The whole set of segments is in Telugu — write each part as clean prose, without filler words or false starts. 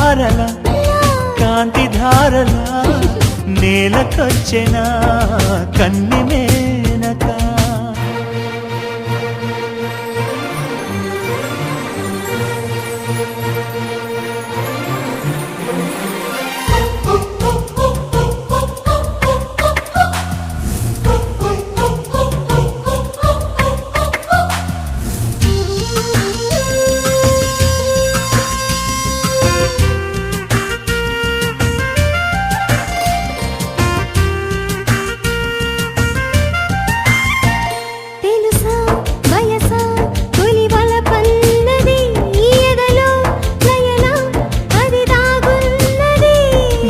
తారల కాంతి ధారల నేలకొచ్చిన కన్ని మేనక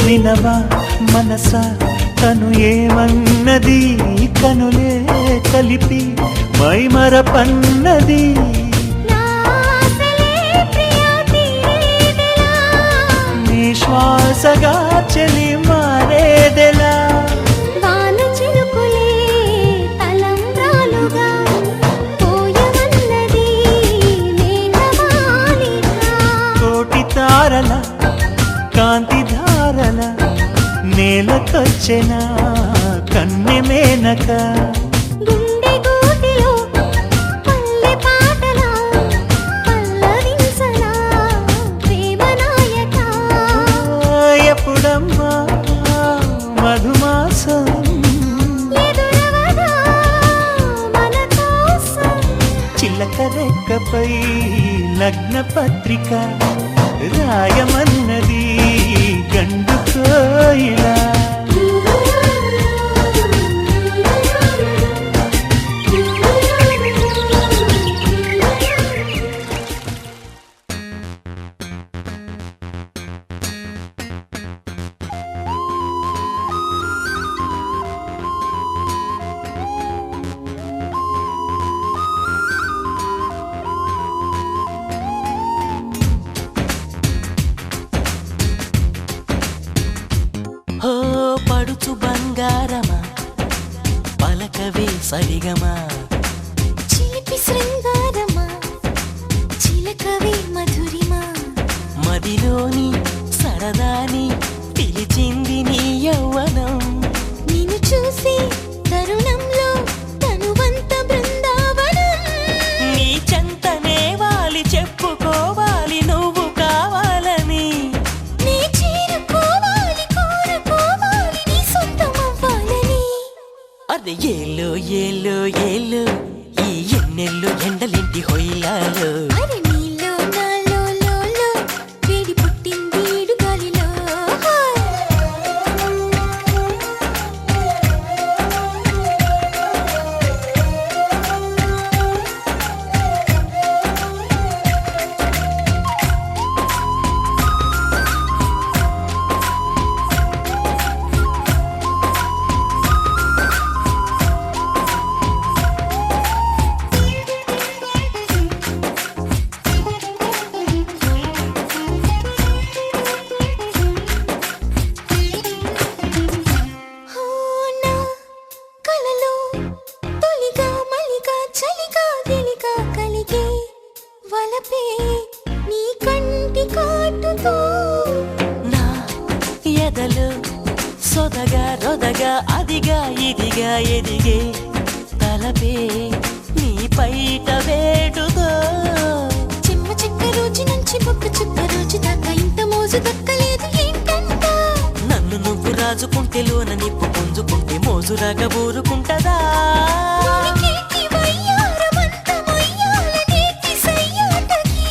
వినవా మనసా తను ఏమన్నది కనులే కలిపి మైమరపన్నది నీ శ్వాసగా చెలి మారేదెలా కోటి తారల కాంతి ధారల నేలకొచ్చిన కన్నె మేనక గుండె గూటిలో పల్లె పాటల పల్లవించనా ప్రేమ నాయక ఎప్పుడమ్మా మధుమాసం ఎదురవదా మన కోసం చిల్లక రెక్కపై లగ్న పత్రిక రాయమన్నది గండు కోయిలా హో పడుచు బంగారమా పలకవే సరిగమా చిలిపి శృంగారమా చిలకవే మధురిమా మదిలోని సరదాని పిలిచింది నీ యౌవనం నిన్ను చూసి తరుణంలో తనువంత బృందావనం నీ చెంతనే వాలి చెప్పుకోవాలి నువ్వు కావాలని నీ చేరుకోవాలి కోరుకోవాలి నీ సొంతమవ్వాలని అదే ఏలో ఏలో ఏలో ఈ ఎన్నెల్లో ఎండలింటి హొయ్యాలో అరే నీలో నాలో లోలో వేడి పుట్టింది ఈడు గాలిలో నా కలలో తొలిగా మలిగా చలిగా గిలిగా కలిగే వలపే నీ కంటి కాటుతో నా ఎదలో సొదగా రొదగా అదిగా ఇదిగా ఎదిగే తలపే నీ పైట వేటుతో చిమ్మ చెక్క రోజు నుంచి బొక్క చుక్క రోజు దాకా ఇంత మోజు దక్కలేదు ఏంటంట నన్ను నువ్వు రాజుకుంటే లోన నిప్పు పుంజుకుంటే మోజురాగా ఊరుకుంటదా ఉనికేటి వయ్యారమంత మొయ్యాల నేటి సయ్యాటకి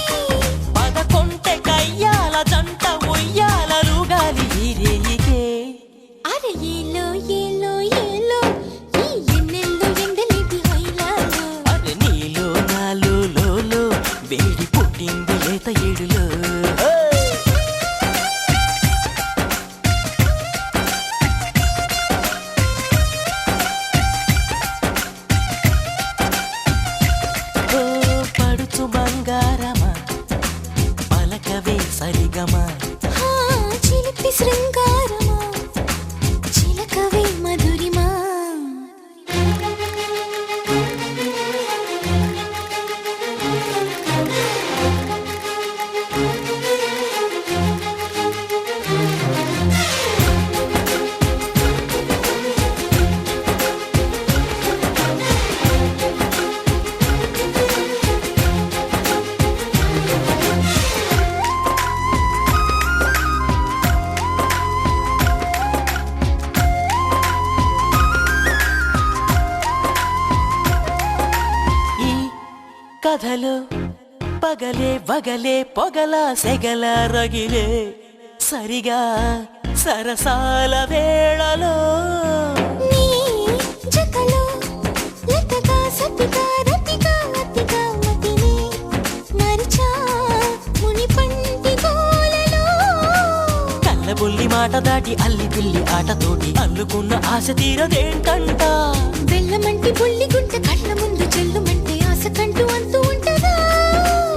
పదకొంటె కయ్యాల జంట ఉయ్యాల రుగాలి ఈ రేయికే అరే ఏలో ఏలో ఏలో ఈ ఎన్నెల్లో ఎండలేటి హైలాలో అరే నీలో నాలో లోలో వేడి పుట్టింది లేత ఏడులో కథలో పగలే వగలే పొగల సెగల రగిలే సరిగా సరసాల వేళలో నీ జతలో లతగా సతిగా రతిగా అతిగా మతిని మరిచా మునిపంటి గోలలో కళ్ళబొల్లి మాట దాటి అల్లి పిల్లి ఆటతోటి అల్లుకున్న ఆశ తీరదేంటంట బెల్లమంటి బుల్లి గుంట కళ్ళ ముందు చెల్లుమంటే ఆశ కంటూ అంటూ ఉంటదా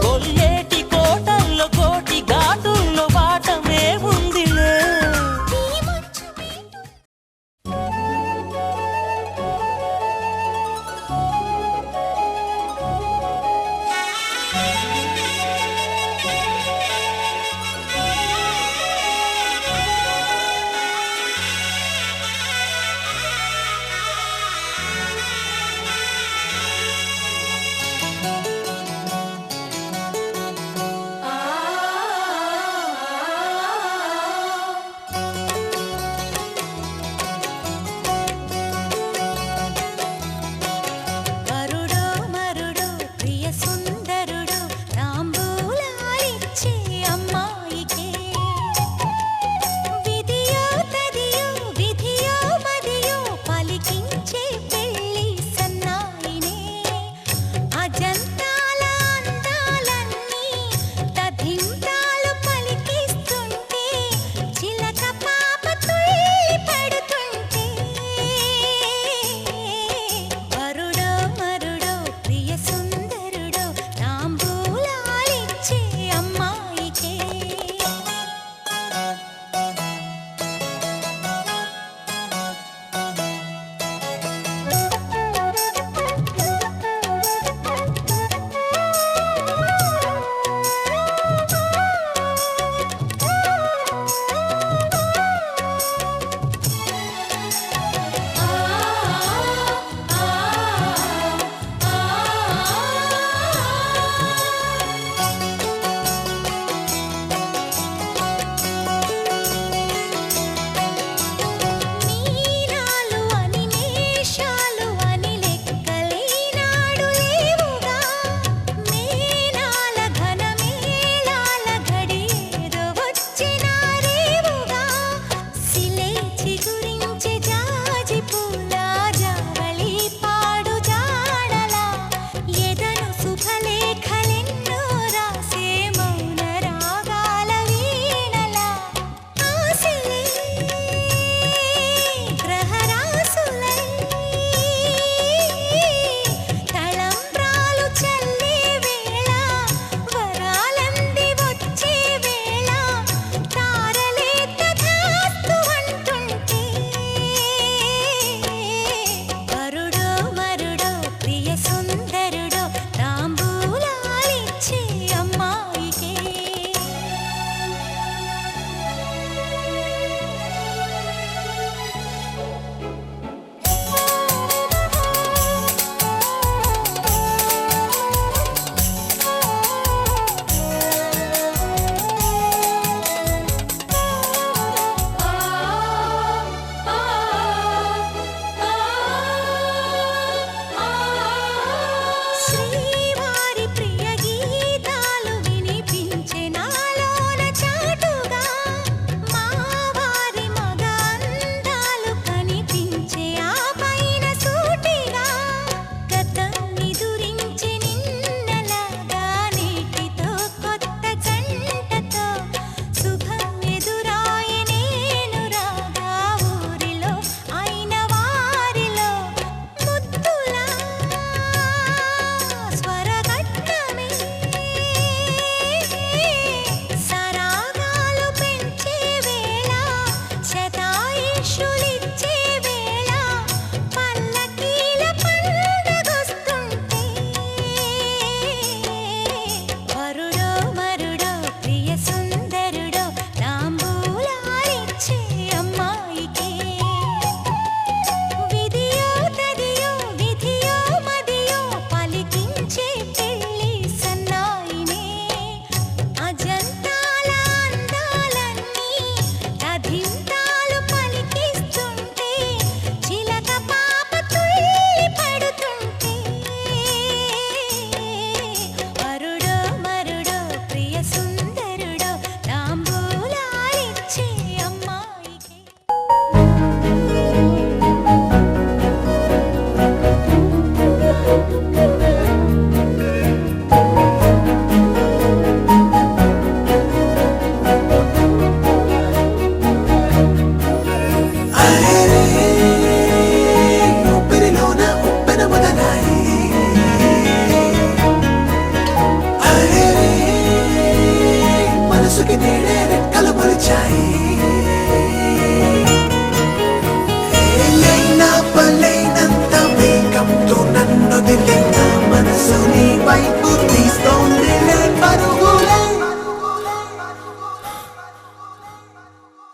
కొల్లేటి కోటల్లో కోటి ఘాటుల్లో వాటమే ఉందిలే ఈ మంచు మీద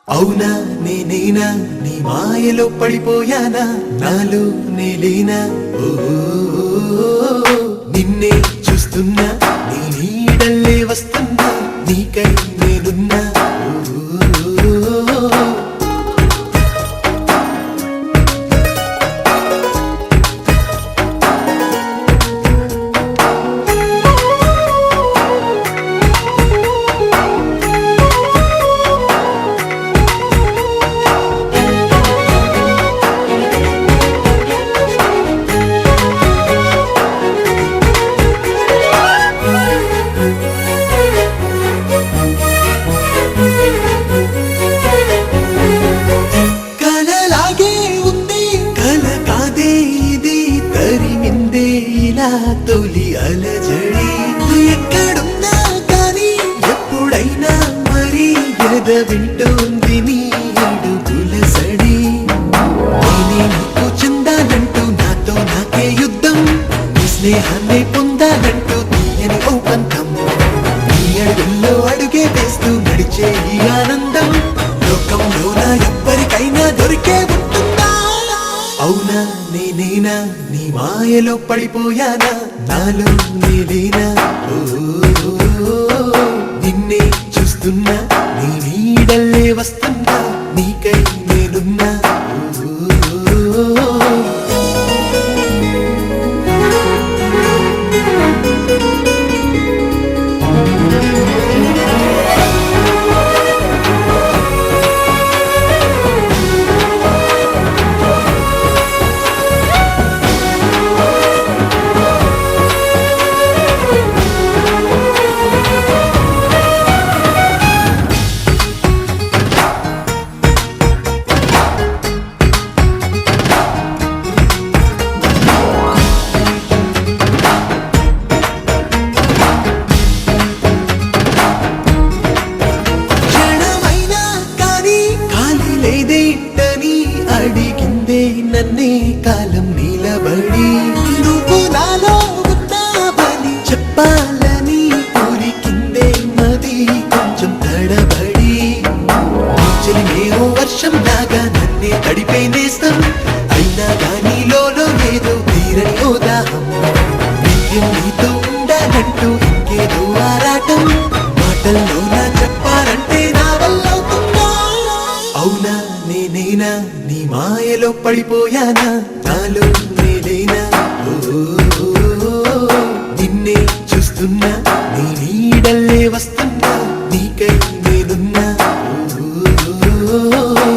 అవునా నేనేనా నీ మాయలో పడిపోయానా నాలో నేలేనా ఓ నిన్నే చూస్తున్నా నీ నీడల్లే వస్తున్నా నీకై నేనున్నా కలలాగే ఉంది కల కాదే ఇది తరిమిందే ఇలా తొలి అలజడి ఎక్కడున్నా కానీ ఎప్పుడైనా మరి ఎద వింటోంది నీ అడుగుల సడి నేనే నీకు చెందాలంటూ నాతో నాకే యుద్ధం నీ స్నేహాన్ని పొందాలంటూ తీయని ఓ పంతం నీ అడుగుల్లో అడుగే వేస్తూ నడిచే ఈ ఆనందం లోకంలో నా ఎవ్వరికైనా దొరికే ఉంటుందా అవునా నేనేనా నీ మాయలో పడిపోయానా నాలో నేలేనా ఓ నిన్నే చూస్తున్నా నీ నీడల్లే వస్తున్నా నీకై నేనున్నా క్షణమైనా కానీ ఖాళీ లేదేంటని అడిగిందే నన్నే కాలం నిలబడి నువ్వు నాలో ఉన్నావని చెప్పాలని ఊరికిందే మది కొంచెం తడబడి చెలిమే ఓ వర్షం లాగా నన్నే తడిపే నేస్తం అయినా కానీ లోలో ఏదో తీరని ఓ దాహం నిత్యం నీతో ఉండాలంటూ ఇంకేదో ఆరాటం మాటల్లో నా చెప్పాలంటే నా వల్ల అవుతుందా అవునా నేనేనా నీ మాయలో పడిపోయానా నాలో నేలేనా ఓ నిన్నే చూస్తున్నా నీ నీడల్లే వస్తున్నా నీకై నేనున్నా ఓ